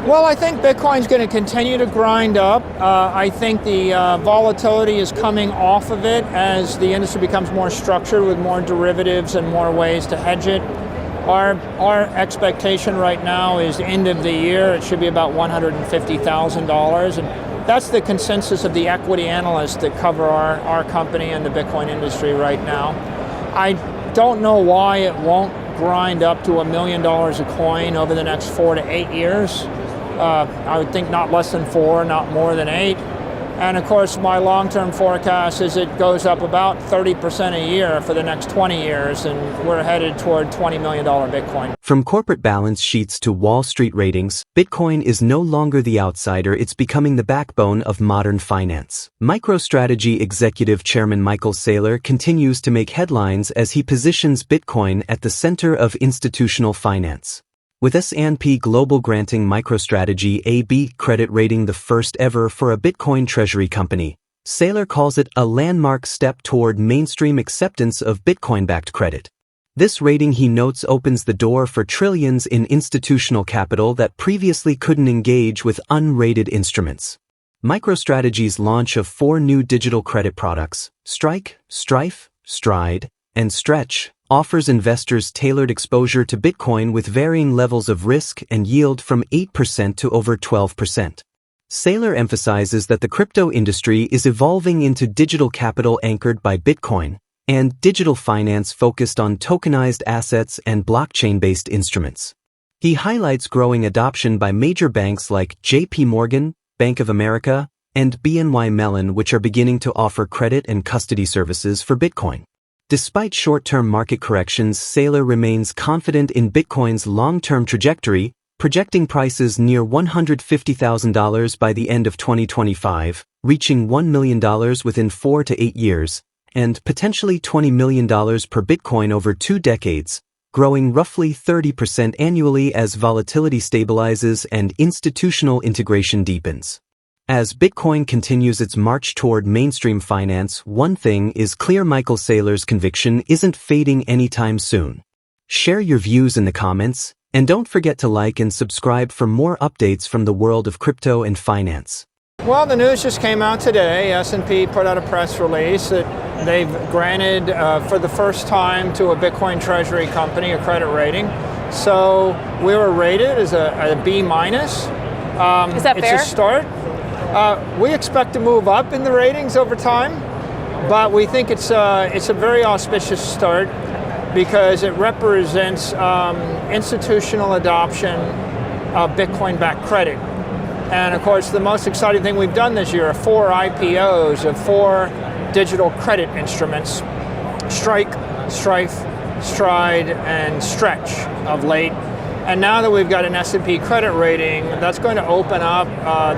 Well, I think Bitcoin's going to continue to grind up. I think the volatility is coming off of it as the industry becomes more structured with more derivatives and more ways to hedge it. Our expectation right now is end of the year, it should be about $150,000. And that's the consensus of the equity analysts that cover our company and the Bitcoin industry right now. I don't know why it won't grind up to $1 million a coin over the next 4 to 8 years. I would think not less than 4, not more than 8. And of course, my long-term forecast is it goes up about 30% a year for the next 20 years, and we're headed toward $20 million Bitcoin. From corporate balance sheets to Wall Street ratings, Bitcoin is no longer the outsider, it's becoming the backbone of modern finance. MicroStrategy Executive Chairman Michael Saylor continues to make headlines as he positions Bitcoin at the center of institutional finance. With S&P Global granting MicroStrategy a B credit rating, the first ever for a Bitcoin treasury company, Saylor calls it a landmark step toward mainstream acceptance of Bitcoin-backed credit. This rating, he notes, opens the door for trillions in institutional capital that previously couldn't engage with unrated instruments. MicroStrategy's launch of 4 new digital credit products, Strife, Stride, and Stretch, offers investors tailored exposure to Bitcoin with varying levels of risk and yield from 8% to over 12%. Saylor emphasizes that the crypto industry is evolving into digital capital anchored by Bitcoin and digital finance focused on tokenized assets and blockchain-based instruments. He highlights growing adoption by major banks like JP Morgan, Bank of America, and BNY Mellon, which are beginning to offer credit and custody services for Bitcoin. Despite short-term market corrections, Saylor remains confident in Bitcoin's long-term trajectory, projecting prices near $150,000 by the end of 2025, reaching $1 million within 4 to 8 years, and potentially $20 million per Bitcoin over 2 decades, growing roughly 30% annually as volatility stabilizes and institutional integration deepens. As Bitcoin continues its march toward mainstream finance, one thing is clear: Michael Saylor's conviction isn't fading anytime soon. Share your views in the comments, and don't forget to like and subscribe for more updates from the world of crypto and finance. Well, the news just came out today. S&P put out a press release that they've granted, for the first time to a Bitcoin treasury company, a credit rating. So we were rated as a B-. Is that fair? It's a start. We expect to move up in the ratings over time, but we think it's a very auspicious start because it represents institutional adoption of Bitcoin-backed credit. And of course, the most exciting thing we've done this year are 4 IPOs of 4 digital credit instruments: Strife, Stride, and Stretch of late. And now that we've got an S&P credit rating, that's going to open up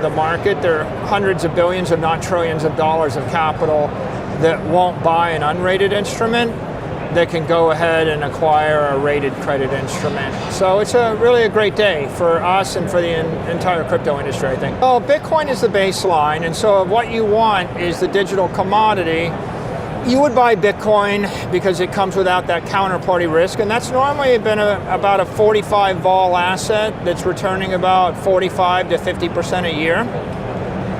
the market. There are hundreds of billions, if not trillions of dollars of capital that won't buy an unrated instrument that can go ahead and acquire a rated credit instrument. So it's really a great day for us and for the entire crypto industry, I think. Well, Bitcoin is the baseline, and so what you want is the digital commodity. You would buy Bitcoin because it comes without that counterparty risk, and that's normally been about a 45 vol asset that's returning about 45 to 50% a year.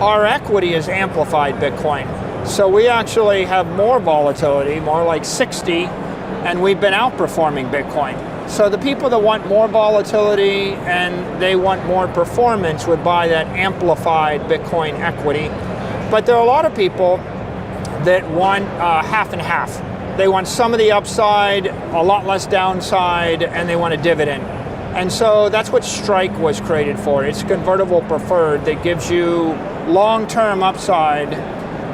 Our equity is amplified Bitcoin, so we actually have more volatility, more like 60, and we've been outperforming Bitcoin. So the people that want more volatility and they want more performance would buy that amplified Bitcoin equity. But there are a lot of people that want half and half. They want some of the upside, a lot less downside, and they want a dividend. And so that's what Strike was created for. It's convertible preferred that gives you long-term upside,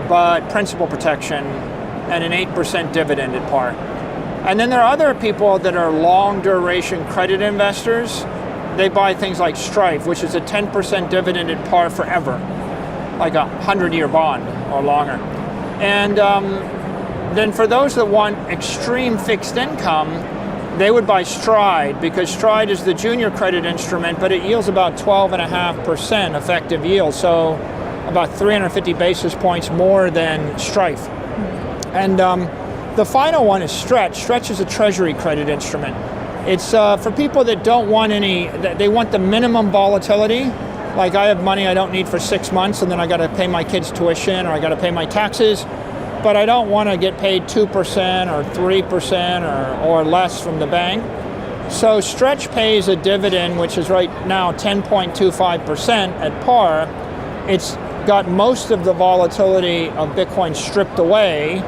but principal protection and an 8% dividend at par. And then there are other people that are long-duration credit investors. They buy things like Strife, which is a 10% dividend at par forever, like a 100-year bond or longer. And then for those that want extreme fixed income, they would buy Stride, because Stride is the junior credit instrument, but it yields about 12.5% effective yield, so about 350 basis points more than Strife. And the final one is Stretch. Stretch is a treasury credit instrument. It's for people that don't want they want the minimum volatility. Like I have money I don't need for 6 months and then I got to pay my kids' tuition or I got to pay my taxes, but I don't want to get paid 2% or 3% or less from the bank. So Stretch pays a dividend, which is right now 10.25% at par. It's got most of the volatility of Bitcoin stripped away.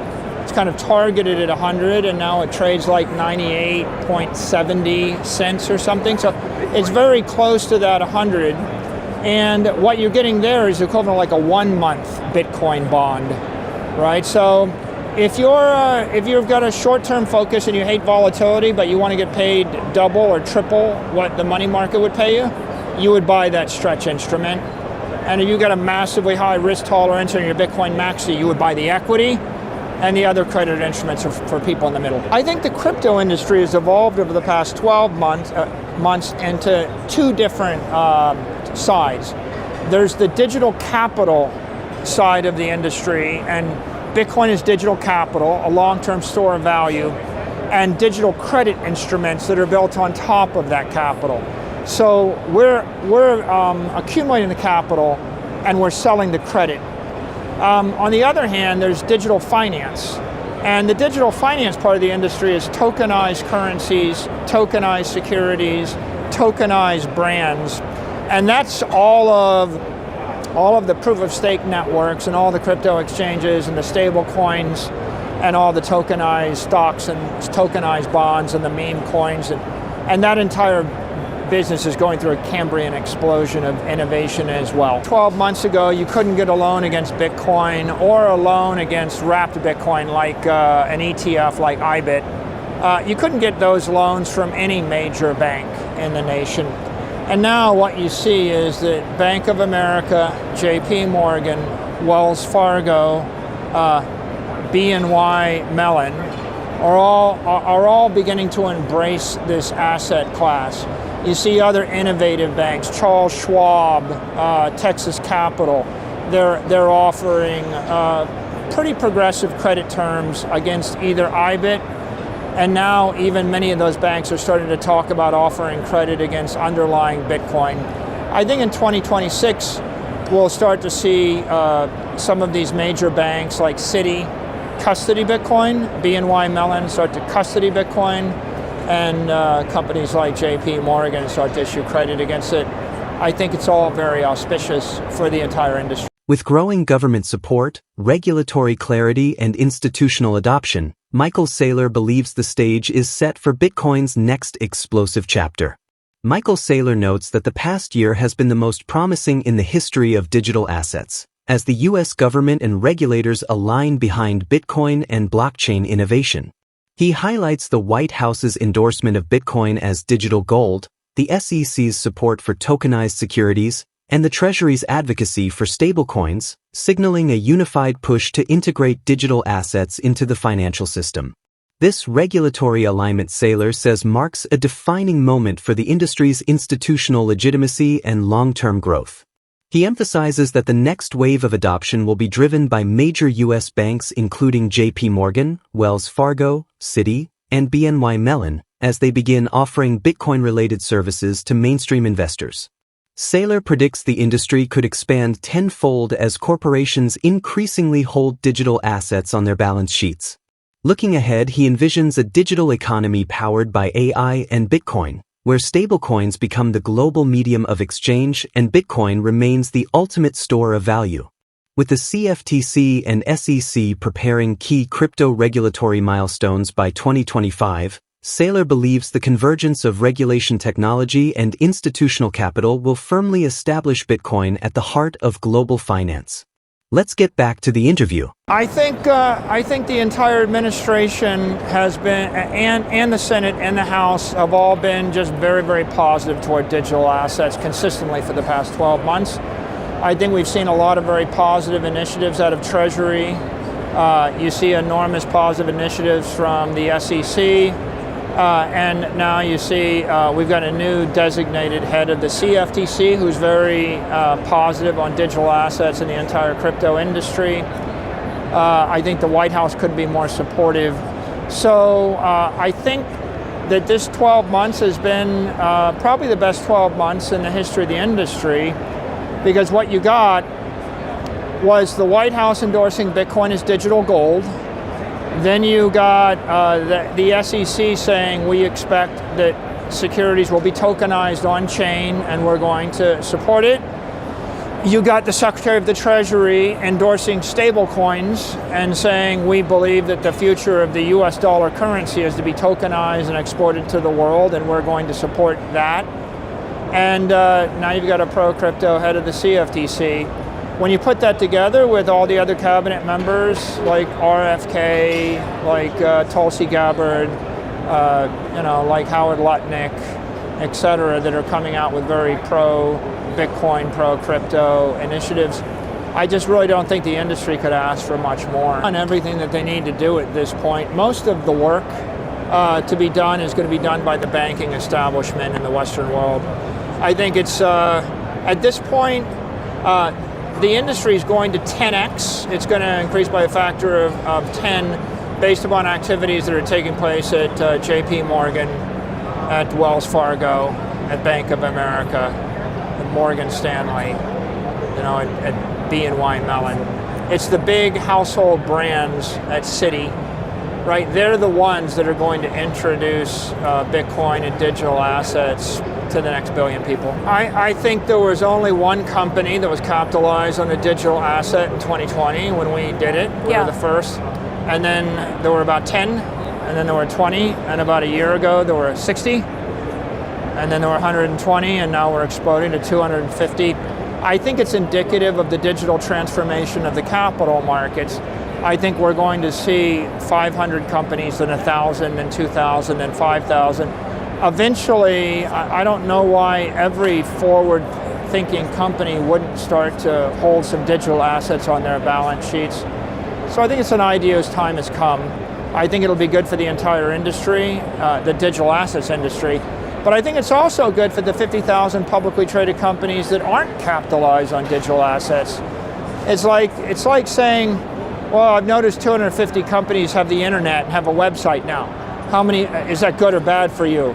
It's kind of targeted at 100 and now it trades like 98.70 cents or something. So it's very close to that 100. And what you're getting there is equivalent like a 1-month Bitcoin bond, right? So if you've got a short-term focus and you hate volatility, but you want to get paid double or triple what the money market would pay you, you would buy that Stretch instrument. And if you've got a massively high risk tolerance in your Bitcoin Maxi, you would buy the equity, and the other credit instruments are for people in the middle. I think the crypto industry has evolved over the past 12 months into two different sides. There's the digital capital side of the industry, and Bitcoin is digital capital, a long-term store of value, and digital credit instruments that are built on top of that capital. So we're accumulating the capital and we're selling the credit. On the other hand, there's digital finance. And the digital finance part of the industry is tokenized currencies, tokenized securities, tokenized brands. And that's all of the proof of stake networks and all the crypto exchanges and the stable coins and all the tokenized stocks and tokenized bonds and the meme coins. And that entire business is going through a Cambrian explosion of innovation as well. 12 months ago, you couldn't get a loan against Bitcoin or a loan against wrapped Bitcoin like an ETF like IBIT. You couldn't get those loans from any major bank in the nation. And now what you see is that Bank of America, JP Morgan, Wells Fargo, BNY Mellon are all beginning to embrace this asset class. You see other innovative banks, Charles Schwab, Texas Capital, they're offering pretty progressive credit terms against either IBIT, and now even many of those banks are starting to talk about offering credit against underlying Bitcoin. I think in 2026, we'll start to see some of these major banks like Citi custody Bitcoin, BNY Mellon start to custody Bitcoin, and companies like JP Morgan start to issue credit against it. I think it's all very auspicious for the entire industry. With growing government support, regulatory clarity, and institutional adoption, Michael Saylor believes the stage is set for Bitcoin's next explosive chapter. Michael Saylor notes that the past year has been the most promising in the history of digital assets, as the U.S. government and regulators align behind Bitcoin and blockchain innovation. He highlights the White House's endorsement of Bitcoin as digital gold, the SEC's support for tokenized securities, and the Treasury's advocacy for stablecoins, signaling a unified push to integrate digital assets into the financial system. This regulatory alignment, Saylor says, marks a defining moment for the industry's institutional legitimacy and long-term growth. He emphasizes that the next wave of adoption will be driven by major U.S. banks including JP Morgan, Wells Fargo, Citi, and BNY Mellon, as they begin offering Bitcoin-related services to mainstream investors. Saylor predicts the industry could expand tenfold as corporations increasingly hold digital assets on their balance sheets. Looking ahead, he envisions a digital economy powered by AI and Bitcoin, where stablecoins become the global medium of exchange and Bitcoin remains the ultimate store of value. With the CFTC and SEC preparing key crypto regulatory milestones by 2025, Saylor believes the convergence of regulation technology and institutional capital will firmly establish Bitcoin at the heart of global finance. Let's get back to the interview. I think the entire administration has been, and the Senate and the House have all been just very, very positive toward digital assets consistently for the past 12 months. I think we've seen a lot of very positive initiatives out of Treasury. You see enormous positive initiatives from the SEC. And now you see we've got a new designated head of the CFTC who's very positive on digital assets in the entire crypto industry. I think the White House could be more supportive. So I think that this 12 months has been probably the best 12 months in the history of the industry, because what you got was the White House endorsing Bitcoin as digital gold. Then you got the SEC saying we expect that securities will be tokenized on-chain and we're going to support it. You got the Secretary of the Treasury endorsing stable coins and saying we believe that the future of the US dollar currency is to be tokenized and exported to the world, and we're going to support that. And now you've got a pro-crypto head of the CFTC. When you put that together with all the other cabinet members like RFK, like Tulsi Gabbard, like Howard Lutnick, et cetera, that are coming out with very pro-Bitcoin, pro-crypto initiatives, I just really don't think the industry could ask for much more on everything that they need to do at this point. Most of the work to be done is going to be done by the banking establishment in the Western world. I think it's, at this point, the industry is going to 10x. It's going to increase by a factor of 10 based upon activities that are taking place at JP Morgan, at Wells Fargo, at Bank of America, at Morgan Stanley, at BNY Mellon. It's the big household brands at Citi, right? They're the ones that are going to introduce Bitcoin and digital assets to the next billion people. I think there was only one company that was capitalized on a digital asset in 2020 when we did it. We were the first. And then there were about 10, and then there were 20, and about a year ago there were 60, and then there were 120, and now we're exploding to 250. I think it's indicative of the digital transformation of the capital markets. I think we're going to see 500 companies, then 1,000, then 2,000, then 5,000. Eventually, I don't know why every forward-thinking company wouldn't start to hold some digital assets on their balance sheets. So I think it's an idea whose time has come. I think it'll be good for the entire industry, the digital assets industry. But I think it's also good for the 50,000 publicly traded companies that aren't capitalized on digital assets. It's like saying, well, I've noticed 250 companies have the internet and have a website now. How many, is that good or bad for you?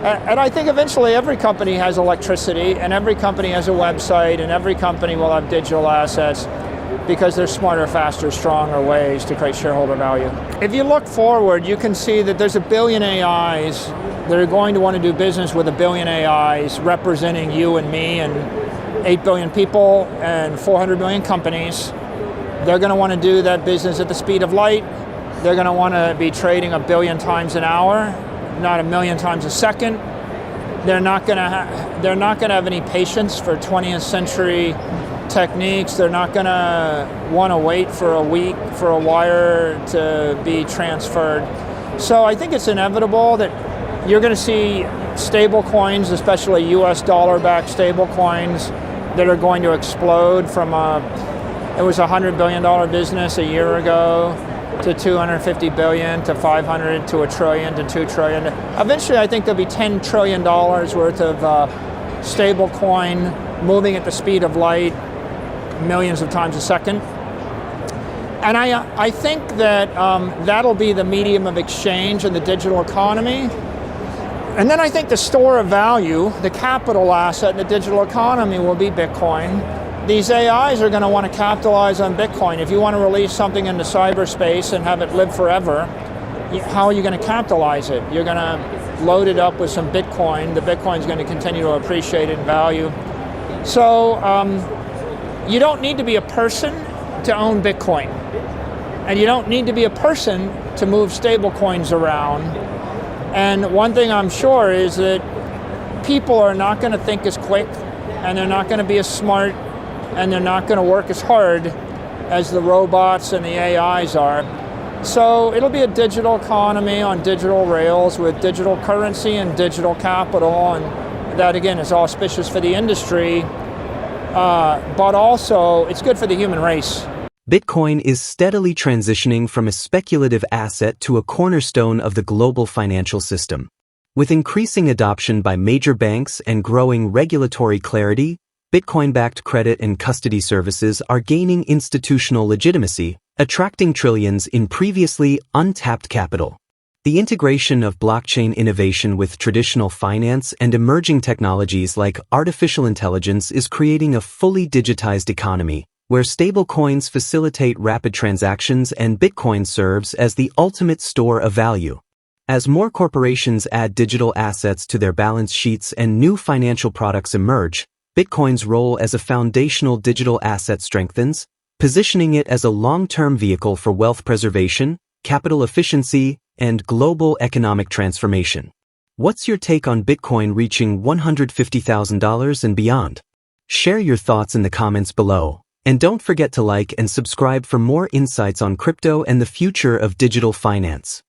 And I think eventually every company has electricity, and every company has a website, and every company will have digital assets because there's smarter, faster, stronger ways to create shareholder value. If you look forward, you can see that there's 1 billion AIs that are going to want to do business with 1 billion AIs representing you and me and 8 billion people and 400 million companies. They're going to want to do that business at the speed of light. They're going to want to be trading 1 billion times an hour, not 1 million times a second. They're not going to have any patience for 20th century techniques. They're not going to want to wait for a week for a wire to be transferred. So I think it's inevitable that you're going to see stable coins, especially US dollar-backed stable coins, that are going to explode from it was a $100 billion business a year ago to 250 billion to 500 to $1 trillion to 2 trillion. Eventually, I think there'll be $10 trillion worth of stable coin moving at the speed of light, millions of times a second. And I think that that'll be the medium of exchange in the digital economy. And then I think the store of value, the capital asset in the digital economy will be Bitcoin. These AIs are going to want to capitalize on Bitcoin. If you want to release something into cyberspace and have it live forever, how are you going to capitalize it? You're going to load it up with some Bitcoin. The Bitcoin's going to continue to appreciate in value. So you don't need to be a person to own Bitcoin. And you don't need to be a person to move stable coins around. And one thing I'm sure is that people are not going to think as quick, and they're not going to be as smart, and they're not going to work as hard as the robots and the AIs are. So it'll be a digital economy on digital rails with digital currency and digital capital, and that again is auspicious for the industry, but also it's good for the human race. Bitcoin is steadily transitioning from a speculative asset to a cornerstone of the global financial system. With increasing adoption by major banks and growing regulatory clarity, Bitcoin-backed credit and custody services are gaining institutional legitimacy, attracting trillions in previously untapped capital. The integration of blockchain innovation with traditional finance and emerging technologies like artificial intelligence is creating a fully digitized economy, where stablecoins facilitate rapid transactions and Bitcoin serves as the ultimate store of value. As more corporations add digital assets to their balance sheets and new financial products emerge, Bitcoin's role as a foundational digital asset strengthens, positioning it as a long-term vehicle for wealth preservation, capital efficiency, and global economic transformation. What's your take on Bitcoin reaching $150,000 and beyond? Share your thoughts in the comments below, and don't forget to like and subscribe for more insights on crypto and the future of digital finance.